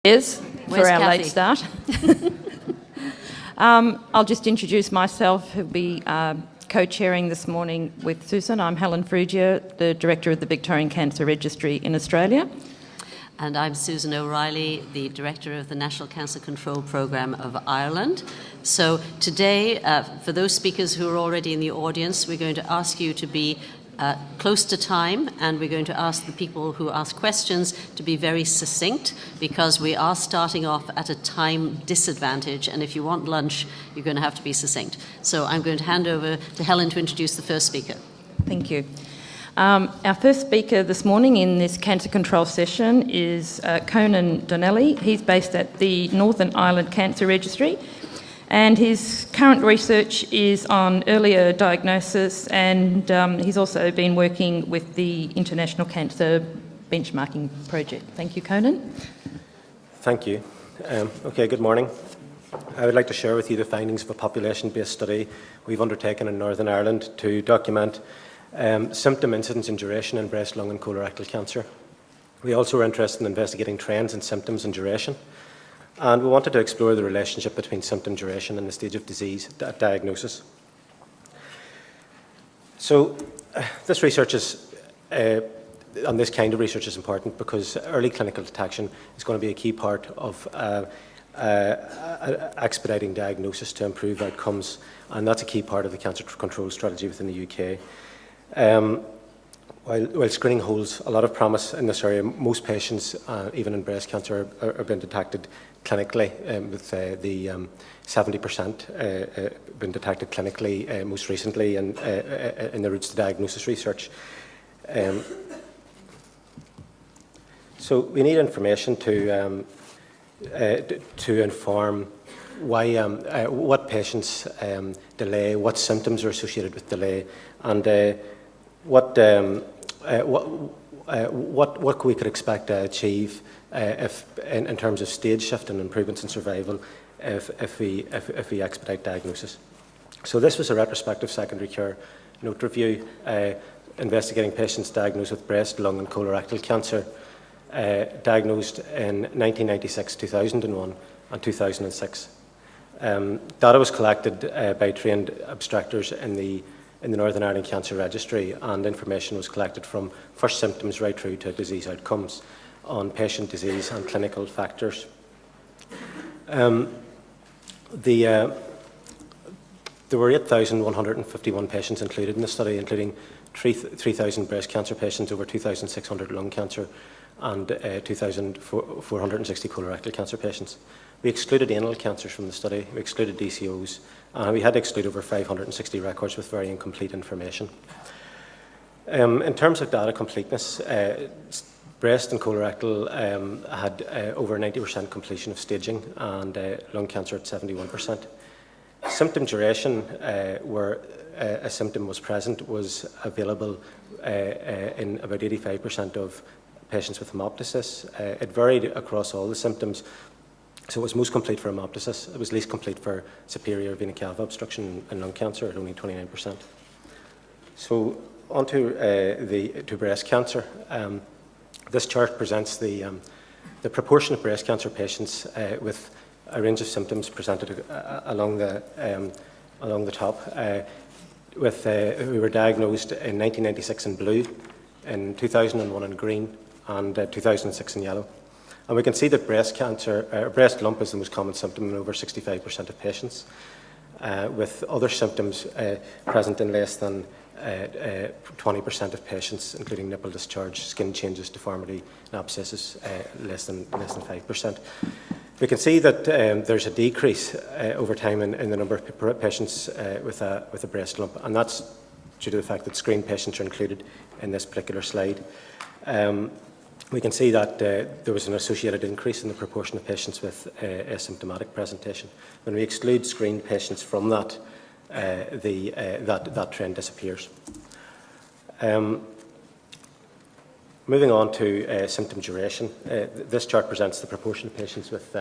For our late start. I'll just introduce myself, who'll be co-chairing this morning with Susan. I'm Helen Frugier, the Director of the Victorian Cancer Registry in Australia. And I'm Susan O'Reilly, the Director of the National Cancer Control Programme of Ireland. So today, for those speakers who are already in the audience, we're going to ask you to be close to time, and we're going to ask the people who ask questions to be very succinct, because we are starting off at a time disadvantage, and if you want lunch, you're going to have to be succinct. So I'm going to hand over to Helen to introduce the first speaker. Thank you. Our first speaker this morning in this cancer control session is Conan Donnelly. He's based at the Northern Ireland Cancer Registry, and his current research is on earlier diagnosis, and he's also been working with the International Cancer Benchmarking Project. Thank you, Conan. Thank you. Okay, good morning. I would like to share with you the findings of a population-based study we've undertaken in Northern Ireland to document symptom incidence and duration in breast, lung and colorectal cancer. We also were interested in investigating trends in symptoms and duration, and we wanted to explore the relationship between symptom duration and the stage of disease at diagnosis. So this research is, on this kind of research is important because early clinical detection is going to be a key part of expediting diagnosis to improve outcomes, and that's a key part of the cancer control strategy within the UK. While screening holds a lot of promise in this area, most patients, even in breast cancer, are being detected clinically, with the 70% been detected clinically most recently in the Routes to Diagnosis research. So we need information to inform why, what patients delay, what symptoms are associated with delay, and what we could expect to achieve if in terms of stage shift and improvements in survival if we expedite diagnosis. So this was a retrospective secondary care note review investigating patients diagnosed with breast, lung and colorectal cancer diagnosed in 1996, 2001 and 2006. Data was collected by trained abstractors in the Northern Ireland Cancer Registry, and information was collected from first symptoms right through to disease outcomes on patient disease and clinical factors. There were 8,151 patients included in the study, including 3,000 breast cancer patients, over 2,600 lung cancer, and 2,460 colorectal cancer patients. We excluded anal cancers from the study, we excluded DCOs, and we had to exclude over 560 records with very incomplete information. In terms of data completeness, breast and colorectal had over 90% completion of staging, and lung cancer at 71%. Symptom duration, where a symptom was present, was available in about 85% of patients with hemoptysis. It varied across all the symptoms. So it was most complete for hemoptysis. It was least complete for superior vena cava obstruction and lung cancer at only 29%. So on to breast cancer. This chart presents the proportion of breast cancer patients with a range of symptoms presented along the top. Who were diagnosed in 1996 in blue, in 2001 in green, and 2006 in yellow. And we can see that breast lump is the most common symptom in over 65% of patients, with other symptoms present in less than 20% of patients, including nipple discharge, skin changes, deformity, and abscesses, less than 5%. We can see that there's a decrease over time in the number of patients with a breast lump, and that's due to the fact that screened patients are included in this particular slide. We can see that there was an associated increase in the proportion of patients with asymptomatic presentation. When we exclude screened patients from that, that trend disappears. Moving on to symptom duration, this chart presents the proportion of patients with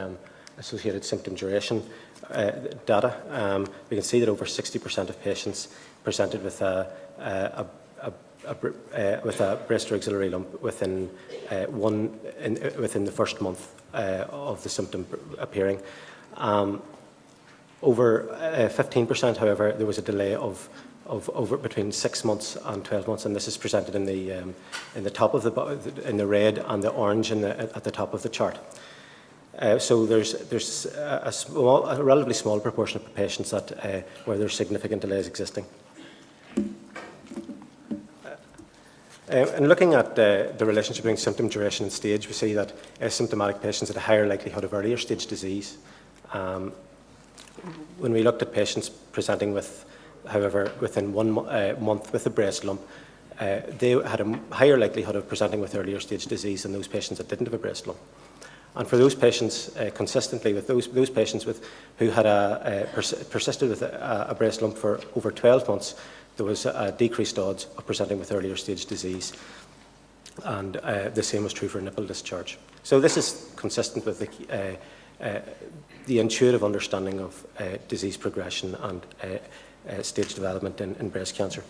associated symptom duration data. We can see that over 60% of patients presented with a breast or axillary lump within the first month of the symptom appearing. Over 15%, however, there was a delay of over between 6 months and 12 months, and this is presented in the top of in the red and the orange at the top of the chart. So there's a relatively small proportion of patients where there's significant delays existing. And looking at the relationship between symptom duration and stage, we see that asymptomatic patients had a higher likelihood of earlier stage disease. When we looked at patients presenting with, however, within 1 month with a breast lump, they had a higher likelihood of presenting with earlier stage disease than those patients that didn't have a breast lump. And for those patients, consistently with those patients who had persisted with a breast lump for over 12 months, there was decreased odds of presenting with earlier stage disease. And the same was true for nipple discharge. So this is consistent with the intuitive understanding of disease progression and stage development in breast cancer.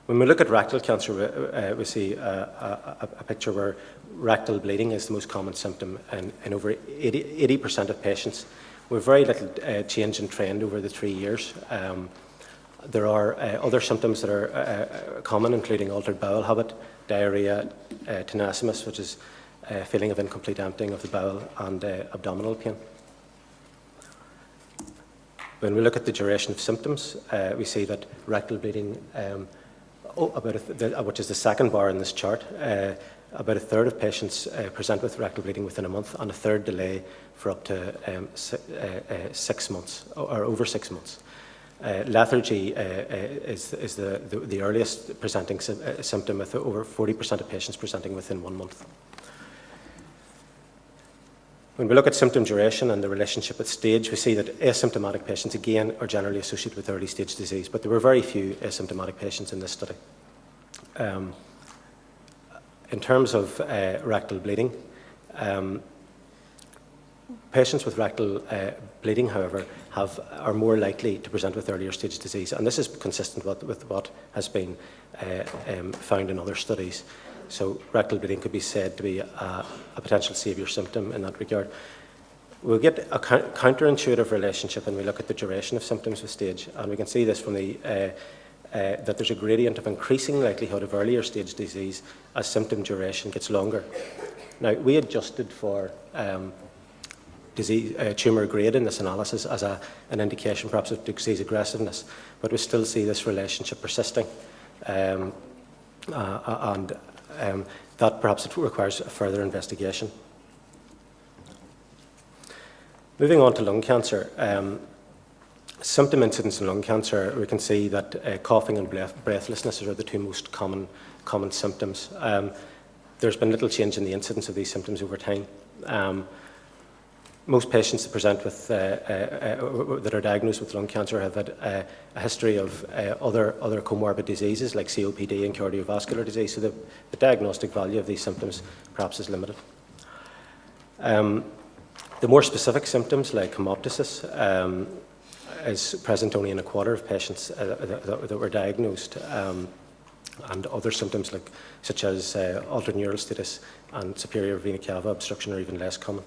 When we look at rectal cancer, we see a picture where rectal bleeding is the most common symptom in over 80% of patients, with very little change in trend over the 3 years. There are other symptoms that are common, including altered bowel habit, diarrhea, tenesmus, which is a feeling of incomplete emptying of the bowel, and abdominal pain. When we look at the duration of symptoms, we see that rectal bleeding, which is the second bar in this chart, about a third of patients present with rectal bleeding within a month, and a third delay for up to 6 months, or over 6 months. Lethargy is the earliest presenting symptom, with over 40% of patients presenting within 1 month. When we look at symptom duration and the relationship with stage, we see that asymptomatic patients, again, are generally associated with early stage disease, but there were very few asymptomatic patients in this study. In terms of rectal bleeding, patients with rectal bleeding, however, are more likely to present with earlier stage disease, and this is consistent with what has been found in other studies. So rectal bleeding could be said to be a potential saviour symptom in that regard. We'll get a counterintuitive relationship when we look at the duration of symptoms with stage, and we can see this from that there's a gradient of increasing likelihood of earlier stage disease as symptom duration gets longer. Now, we adjusted for tumour grade in this analysis as an indication perhaps of disease aggressiveness, but we still see this relationship persisting, and that perhaps it requires a further investigation. Moving on to lung cancer, symptom incidence in lung cancer, we can see that coughing and breathlessness are the two most common symptoms. There's been little change in the incidence of these symptoms over time. Most patients that present with that are diagnosed with lung cancer have had a history of other comorbid diseases like COPD and cardiovascular disease, so the diagnostic value of these symptoms perhaps is limited. The more specific symptoms like hemoptysis is present only in a quarter of patients that were diagnosed, and other symptoms such as altered neural status and superior vena cava obstruction are even less common.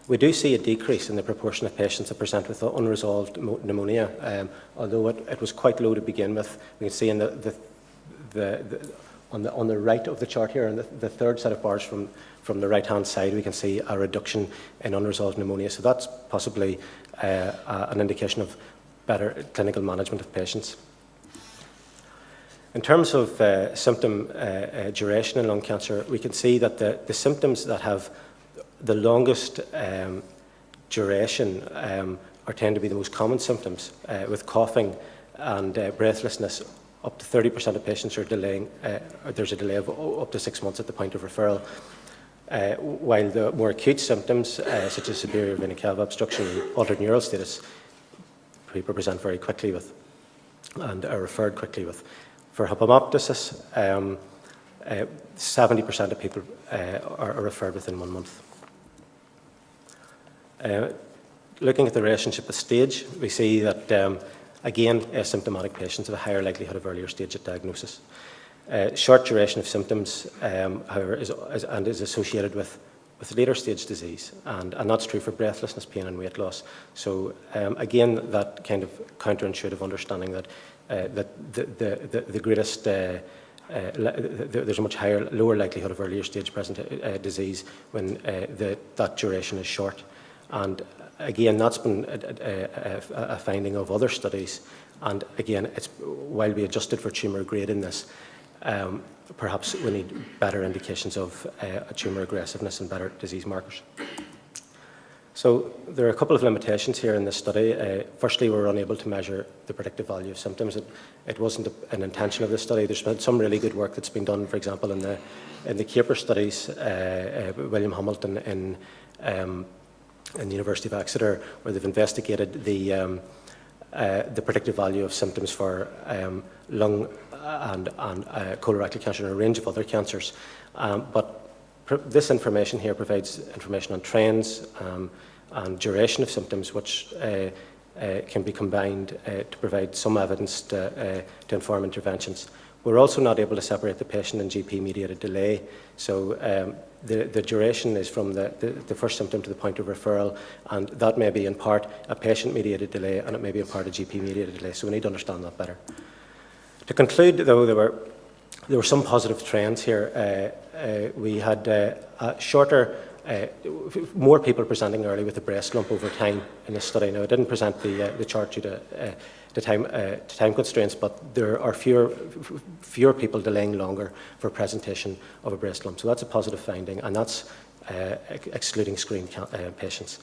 We do see a decrease in the proportion of patients that present with unresolved pneumonia, although it was quite low to begin with. We can see on the right of the chart here, on the third set of bars from the right-hand side, we can see a reduction in unresolved pneumonia. So that's possibly an indication of better clinical management of patients. In terms of symptom duration in lung cancer, we can see that the symptoms that have the longest duration tend to be the most common symptoms, with coughing and breathlessness. Up to 30% of patients are delaying, there's a delay of up to 6 months at the point of referral, while the more acute symptoms, such as superior vena cava obstruction and altered neural status, people present very quickly with and are referred quickly with. For hemoptysis, 70% of people are referred within 1 month. Looking at the relationship with stage, we see that, again, asymptomatic patients have a higher likelihood of earlier stage at diagnosis. Short duration of symptoms, however, is associated with with later stage disease, and that's true for breathlessness, pain and weight loss. So again, that kind of counterintuitive understanding that the greatest there's a much lower likelihood of earlier stage disease when that duration is short. And again, that's been a finding of other studies. And again, while we adjusted for tumour grade in this, perhaps we need better indications of tumour aggressiveness and better disease markers. So there are a couple of limitations here in this study. Firstly, we were unable to measure the predictive value of symptoms. It wasn't an intention of the study. There's been some really good work that's been done, for example, in the CAPER studies, William Hamilton in the University of Exeter, where they've investigated the predictive value of symptoms for lung and colorectal cancer and a range of other cancers. But this information here provides information on trends and duration of symptoms, which can be combined to provide some evidence to inform interventions. We're also not able to separate the patient and GP-mediated delay. So the duration is from the first symptom to the point of referral, and that may be in part a patient-mediated delay, and it may be in part a GP-mediated delay. So we need to understand that better. To conclude, though, there were some positive trends here. We had more people presenting early with a breast lump over time in this study. Now, I didn't present the chart due to time constraints, but there are fewer people delaying longer for presentation of a breast lump. So that's a positive finding, and that's excluding screened patients.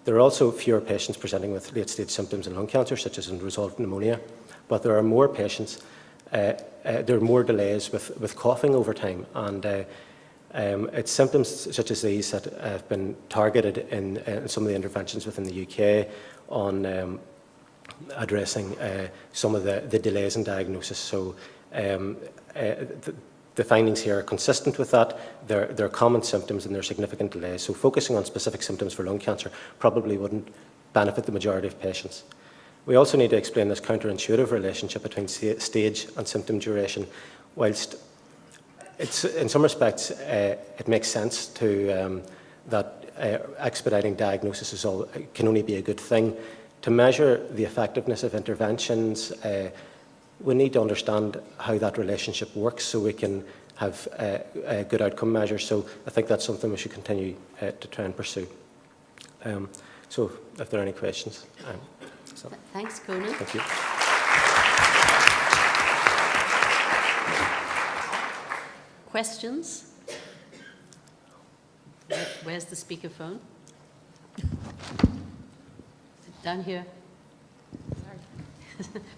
There are also fewer patients presenting with late-stage symptoms in lung cancer, such as unresolved pneumonia, but there are more patients. There are more delays with coughing over time, and it's symptoms such as these that have been targeted in some of the interventions within the UK on addressing some of the delays in diagnosis. So the findings here are consistent with that. They're common symptoms and they're significant delays. So focusing on specific symptoms for lung cancer probably wouldn't benefit the majority of patients. We also need to explain this counterintuitive relationship between stage and symptom duration. Whilst it's, in some respects, it makes sense to that expediting diagnosis can only be a good thing. To measure the effectiveness of interventions, we need to understand how that relationship works so we can have good outcome measures. So I think that's something we should continue to try and pursue. So if there are any questions. Thanks, Conan. Thank you. Questions? Where's the speakerphone? Down here. Sorry.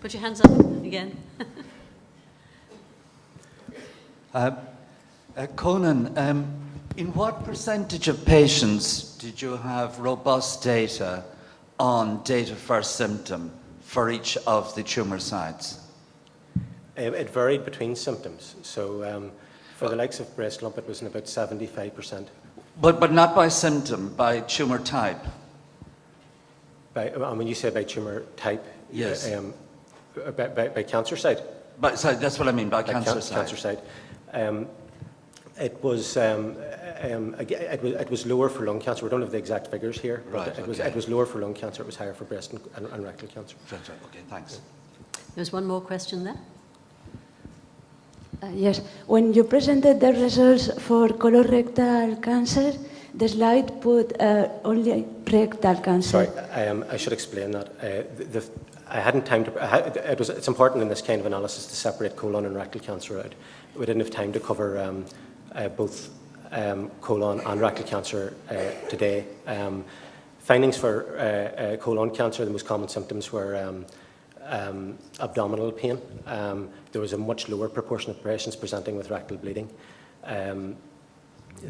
Put your hands up again. Conan, in what percentage of patients did you have robust data on date of first symptom for each of the tumour sites? It varied between symptoms. So for the likes of breast lump, it was in about 75%. But not by symptom, by tumour type? When you say by tumour type? Yes. By cancer site? Sorry, that's what I mean, by cancer site. Cancer site. It was lower for lung cancer. We don't have the exact figures here. Right, It was lower for lung cancer. It was higher for breast and rectal cancer. Right, okay, thanks. There's one more question there. Yes, when you presented the results for colorectal cancer, the slide put only rectal cancer. Sorry, I should explain that. I hadn't time to. It's important in this kind of analysis to separate colon and rectal cancer out. We didn't have time to cover both colon and rectal cancer today. Findings for colon cancer, the most common symptoms were abdominal pain. There was a much lower proportion of patients presenting with rectal bleeding.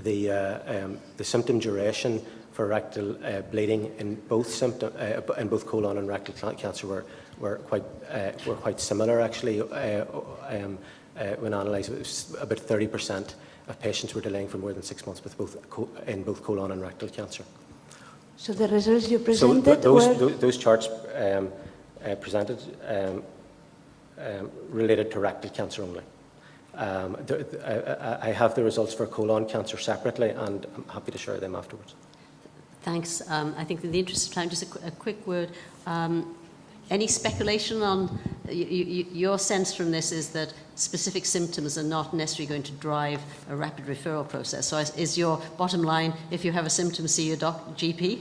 The symptom duration for rectal bleeding in both colon and rectal cancer were quite similar actually. When analysed, it was about 30% of patients were delaying for more than 6 months in both colon and rectal cancer. So the results you presented those charts presented related to rectal cancer only. I have the results for colon cancer separately, and I'm happy to share them afterwards. Thanks. I think in the interest of time, just a quick word. Any speculation on your sense from this is that specific symptoms are not necessarily going to drive a rapid referral process. So is your bottom line, if you have a symptom, see your GP?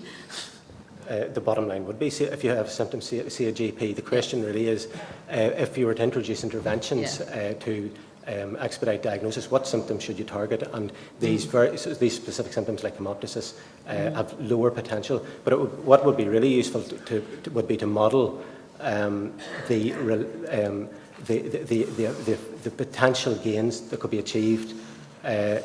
The bottom line would be, if you have symptoms, see a GP. The question really is, if you were to introduce interventions to expedite diagnosis, what symptoms should you target? And these specific symptoms like hemoptysis have lower potential. But what would be really useful would be to model the potential gains that could be achieved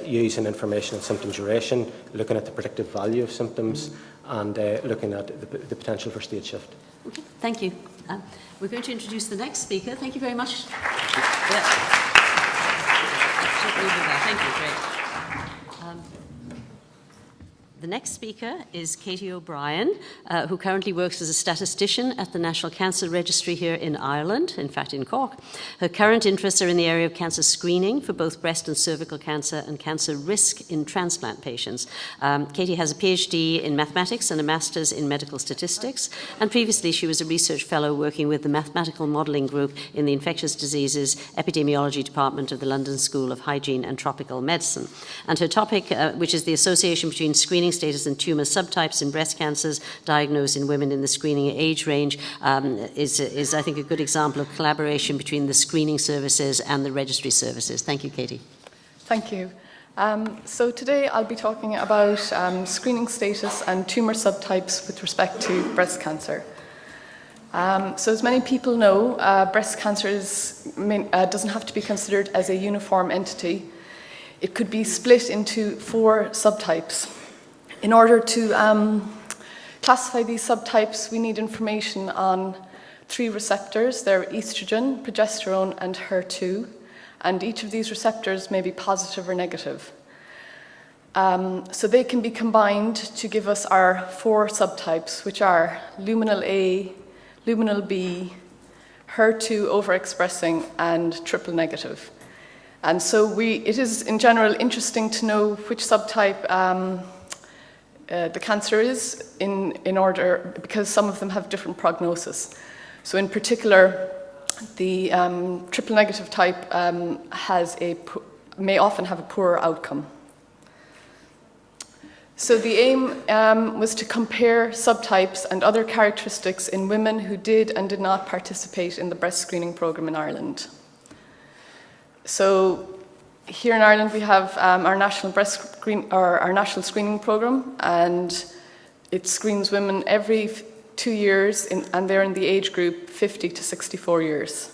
using information on symptom duration, looking at the predictive value of symptoms, and looking at the potential for stage shift. Okay, thank you. We're going to introduce the next speaker. Thank you very much. Thank you, great. The next speaker is Katie O'Brien, who currently works as a statistician at the National Cancer Registry here in Ireland, in fact in Cork. Her current interests are in the area of cancer screening for both breast and cervical cancer and cancer risk in transplant patients. Katie has a PhD in mathematics and a master's in medical statistics, and previously she was a research fellow working with the mathematical modelling group in the infectious diseases epidemiology department of the London School of Hygiene and Tropical Medicine. And her topic, which is the association between screening status and tumour subtypes in breast cancers diagnosed in women in the screening age range, is I think, a good example of collaboration between the screening services and the registry services. Thank you, Katie. Thank you. So today I'll be talking about screening status and tumour subtypes with respect to breast cancer. So as many people know, breast cancer doesn't have to be considered as a uniform entity. It could be split into 4 subtypes. In order to classify these subtypes, we need information on 3 receptors. They're estrogen, progesterone, and HER2. And each of these receptors may be positive or negative. So they can be combined to give us our 4 subtypes, which are luminal A, luminal B, HER2 overexpressing, and triple negative. And so it is, in general, interesting to know which subtype the cancer is in order, because some of them have different prognosis. So in particular, the triple negative type may often have a poorer outcome. So the aim was to compare subtypes and other characteristics in women who did and did not participate in the breast screening program in Ireland. So here in Ireland, we have our national our national screening program, and it screens women every 2 years, and they're in the age group 50 to 64 years.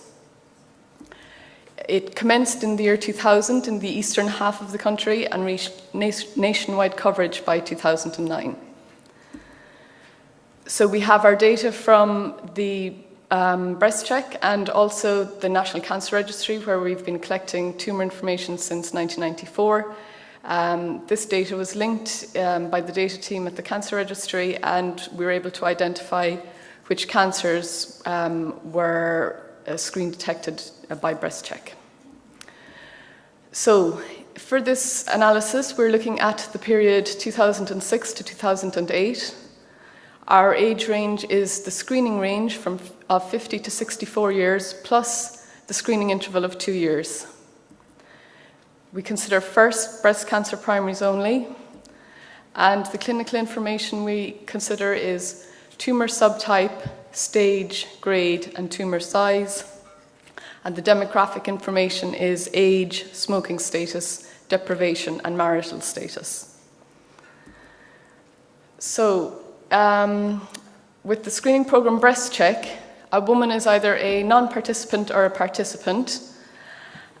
It commenced in the year 2000 in the eastern half of the country and reached nationwide coverage by 2009. So we have our data from the BreastCheck and also the National Cancer Registry, where we've been collecting tumour information since 1994. This data was linked by the data team at the Cancer Registry, and we were able to identify which cancers were screen detected by BreastCheck. So for this analysis, we're looking at the period 2006 to 2008. Our age range is the screening range of 50 to 64 years plus the screening interval of 2 years. We consider first breast cancer primaries only, and the clinical information we consider is tumour subtype, stage, grade, and tumour size. And the demographic information is age, smoking status, deprivation, and marital status. So, with the screening program BreastCheck, a woman is either a non-participant or a participant,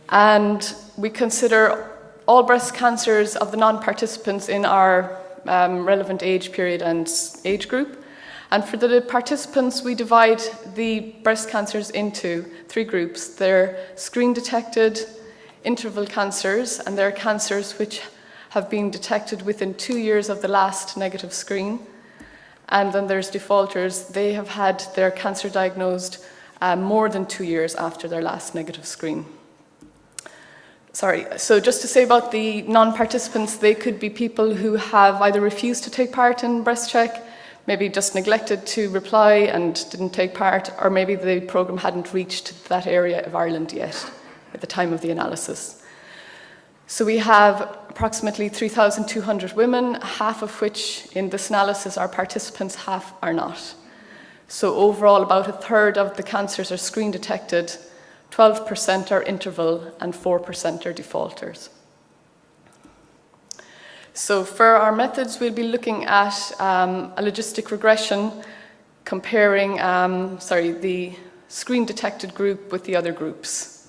and we consider all breast cancers of the non-participants in our relevant age period and age group. And for the participants, we divide the breast cancers into 3 groups. They're screen-detected interval cancers, and they're cancers which have been detected within 2 years of the last negative screen. And then there's defaulters. They have had their cancer diagnosed more than 2 years after their last negative screen. So just to say about the non-participants, they could be people who have either refused to take part in breast check, maybe just neglected to reply and didn't take part, or maybe the programme hadn't reached that area of Ireland yet at the time of the analysis. So we have approximately 3,200 women, half of which in this analysis are participants, half are not. So overall, about a third of the cancers are screen detected, 12% are interval, and 4% are defaulters. So for our methods, we'll be looking at a logistic regression comparing the screen-detected group with the other groups.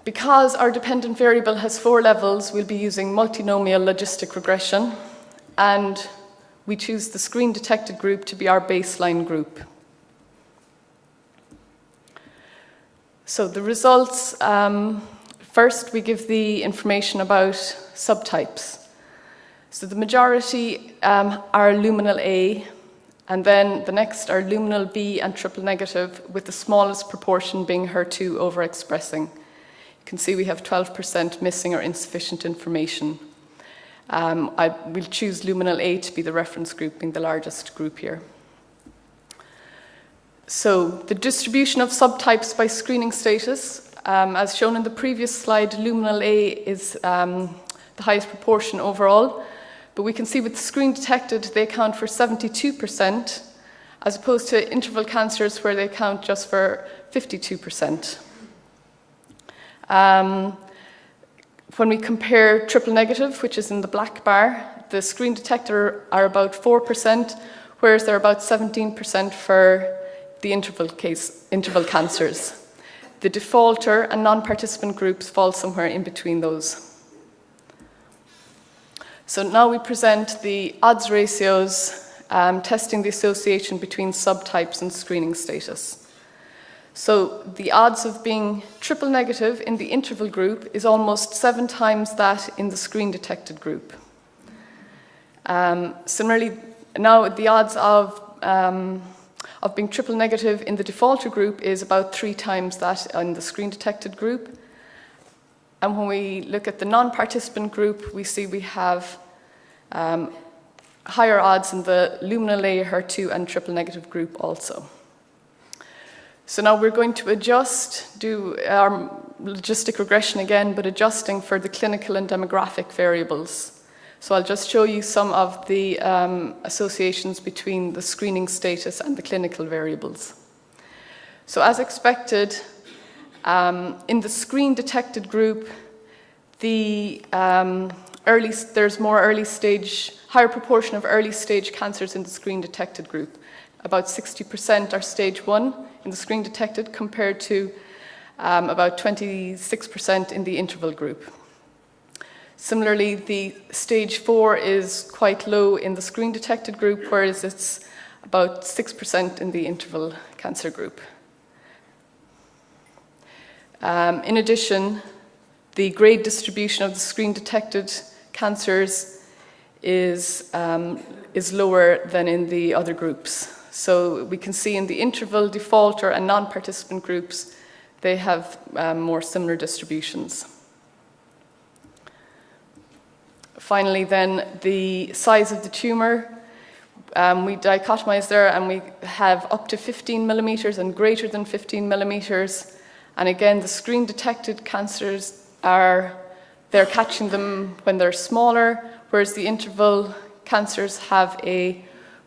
Because our dependent variable has 4 levels, we'll be using multinomial logistic regression, and we choose the screen-detected group to be our baseline group. So the results, first we give the information about subtypes. So the majority are luminal A, and then the next are luminal B and triple negative, with the smallest proportion being HER2 overexpressing. You can see we have 12% missing or insufficient information. We'll choose luminal A to be the reference group, being the largest group here. So the distribution of subtypes by screening status, as shown in the previous slide, luminal A is the highest proportion overall, but we can see with the screen detected, they account for 72%, as opposed to interval cancers where they account just for 52%. When we compare triple negative, which is in the black bar, the screen detected are about 4%, whereas they're about 17% for the interval cancers. The defaulter and non-participant groups fall somewhere in between those. So now we present the odds ratios testing the association between subtypes and screening status. So the odds of being triple negative in the interval group is almost 7 times that in the screen detected group. Similarly, now the odds of being triple negative in the defaulter group is about 3 times that in the screen detected group. And when we look at the non-participant group, we see we have higher odds in the luminal A, HER2, and triple negative group also. So now we're going to do our logistic regression again, but adjusting for the clinical and demographic variables. So I'll just show you some of the associations between the screening status and the clinical variables. So as expected, in the screen detected group, there's more higher proportion of early stage cancers in the screen detected group. About 60% are stage 1 in the screen detected, compared to about 26% in the interval group. Similarly, the stage 4 is quite low in the screen detected group, whereas it's about 6% in the interval cancer group. In addition, the grade distribution of the screen detected cancers is lower than in the other groups. So we can see in the interval, defaulter, and non-participant groups, they have more similar distributions. Finally, then, the size of the tumour. We dichotomize there, and we have up to 15 millimeters and greater than 15 millimeters. And again, the screen-detected cancers they're catching them when they're smaller, whereas the interval cancers have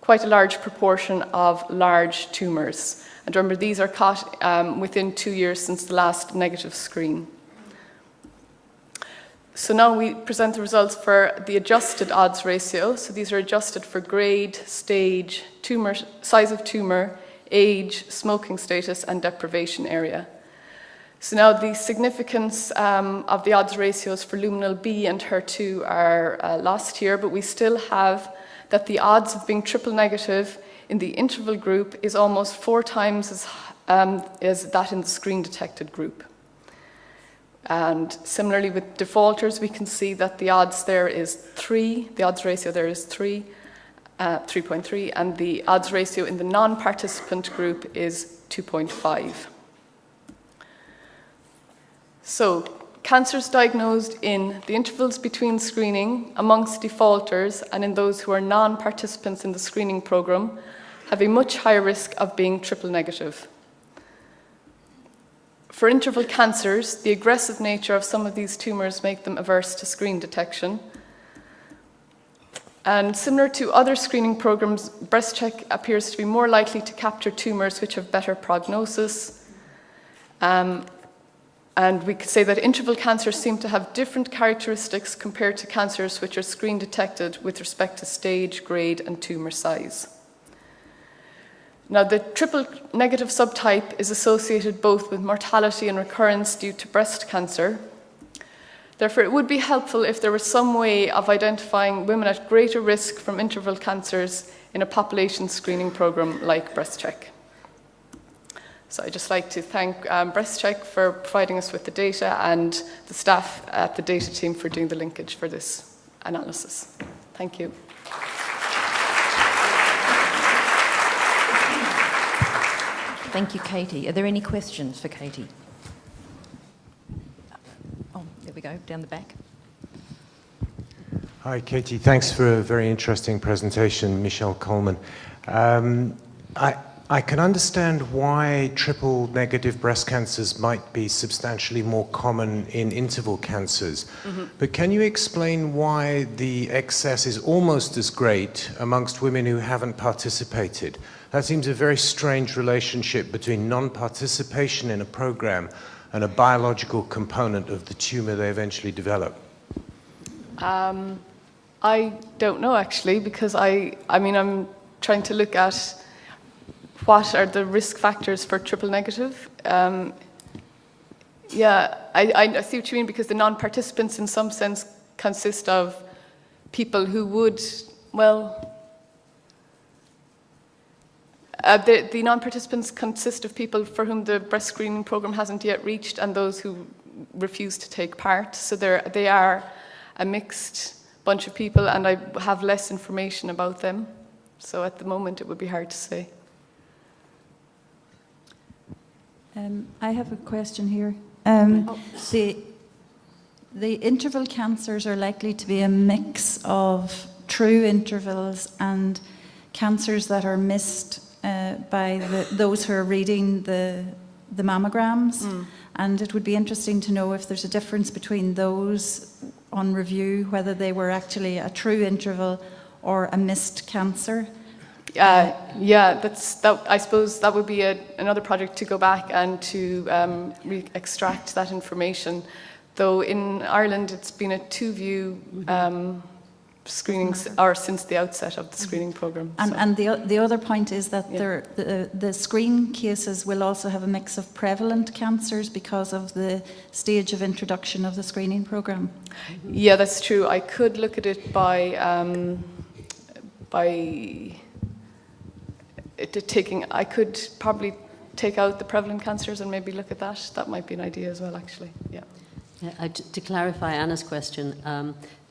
quite a large proportion of large tumours. And remember, these are caught within 2 years since the last negative screen. So now we present the results for the adjusted odds ratio. So these are adjusted for grade, stage, tumor, size of tumour, age, smoking status, and deprivation area. So now the significance of the odds ratios for luminal B and HER2 are lost here, but we still have that the odds of being triple negative in the interval group is almost 4 times as that in the screen detected group. And similarly with defaulters, we can see that the odds there is 3, the odds ratio there is 3.3, and the odds ratio in the non-participant group is 2.5. So cancers diagnosed in the intervals between screening amongst defaulters and in those who are non-participants in the screening programme have a much higher risk of being triple negative. For interval cancers, the aggressive nature of some of these tumours make them averse to screen detection. And similar to other screening programmes, BreastCheck appears to be more likely to capture tumours which have better prognosis. And we could say that interval cancers seem to have different characteristics compared to cancers which are screen detected with respect to stage, grade, and tumour size. Now, the triple negative subtype is associated both with mortality and recurrence due to breast cancer. Therefore, it would be helpful if there was some way of identifying women at greater risk from interval cancers in a population screening programme like BreastCheck. So I'd just like to thank BreastCheck for providing us with the data and the staff at the data team for doing the linkage for this analysis. Thank you. Thank you, Katie. Are there any questions for Katie? Oh, there we go, down the back. Hi, Katie. Thanks for a very interesting presentation, Michelle Coleman. I can understand why triple negative breast cancers might be substantially more common in interval cancers. But can you explain why the excess is almost as great amongst women who haven't participated? That seems a very strange relationship between non-participation in a program and a biological component of the tumor they eventually develop. I don't know, actually, because I'm trying to look at what are the risk factors for triple negative. I see what you mean, because the non-participants in some sense consist of people who would, the non-participants consist of people for whom the breast screening program hasn't yet reached and those who refuse to take part. So they are a mixed bunch of people, and I have less information about them. So at the moment, it would be hard to say. I have a question here. The interval cancers are likely to be a mix of true intervals and cancers that are missed by those who are reading the mammograms. And it would be interesting to know if there's a difference between those on review, whether they were actually a true interval or a missed cancer. I suppose that would be another project to go back and to extract that information. Though in Ireland, it's been a two-view screening, or since the outset of the screening programme. And the other point is that the screen cases will also have a mix of prevalent cancers because of the stage of introduction of the screening programme. Yeah, that's true. I could look at it by I could probably take out the prevalent cancers and maybe look at that. That might be an idea as well, actually. Yeah. To clarify Anna's question,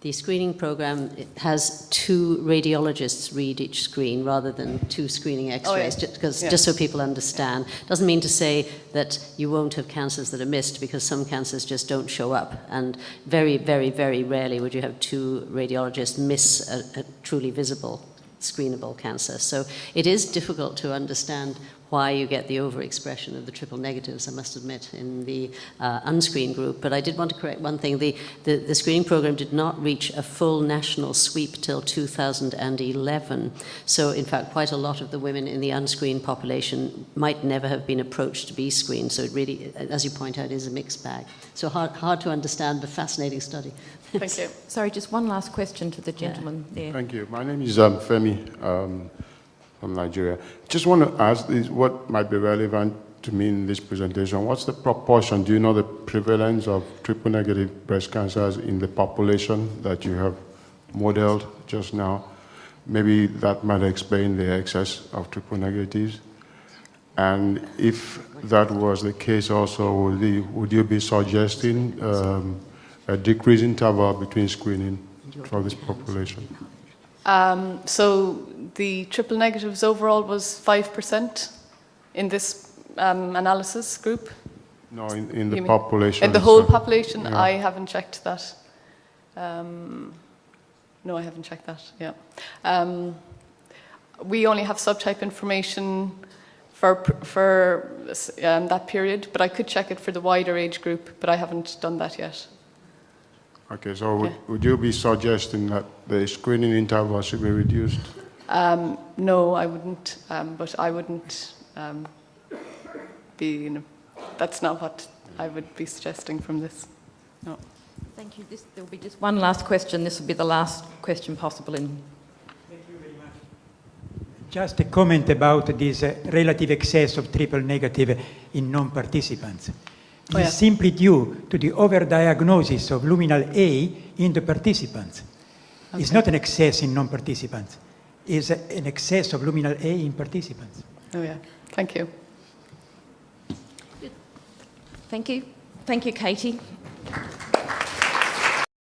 the screening program has two radiologists read each screen rather than two screening x-rays, just so people understand. Doesn't mean to say that you won't have cancers that are missed, because some cancers just don't show up, and very, very, very rarely would you have two radiologists miss a truly visible screenable cancer. So it is difficult to understand why you get the overexpression of the triple negatives, I must admit, in the unscreened group. But I did want to correct one thing. The screening program did not reach a full national sweep till 2011. So, in fact, quite a lot of the women in the unscreened population might never have been approached to be screened. So it really, as you point out, is a mixed bag. So hard to understand, but fascinating study. Thank you. Sorry, just one last question to the gentleman there. Thank you. My name is Femi from Nigeria. Just want to ask what might be relevant to me in this presentation. What's the proportion? Do you know the prevalence of triple negative breast cancers in the population that you have modeled just now? Maybe that might explain the excess of triple negatives. And if that was the case also, would you be suggesting a decreased interval between screening for this population? So the triple negatives overall was 5% in this analysis group. No, in the You mean- population. In the whole itself. population, Yeah. I haven't checked that. No, I haven't checked that, yeah. We only have subtype information for that period, but I could check it for the wider age group, but I haven't done that yet. Okay, so would you be suggesting that the screening interval should be reduced? No, I wouldn't, but I wouldn't be, that's not what I would be suggesting from this, no. Thank you. There will be just one last question. This will be the last question possible in. Thank you very much. Just a comment about this relative excess of triple negative in non-participants. It is simply due to the overdiagnosis of luminal A in the participants. Okay. It's not an excess in non-participants. It's an excess of luminal A in participants. Oh yeah, thank you. Thank you. Thank you, Katie.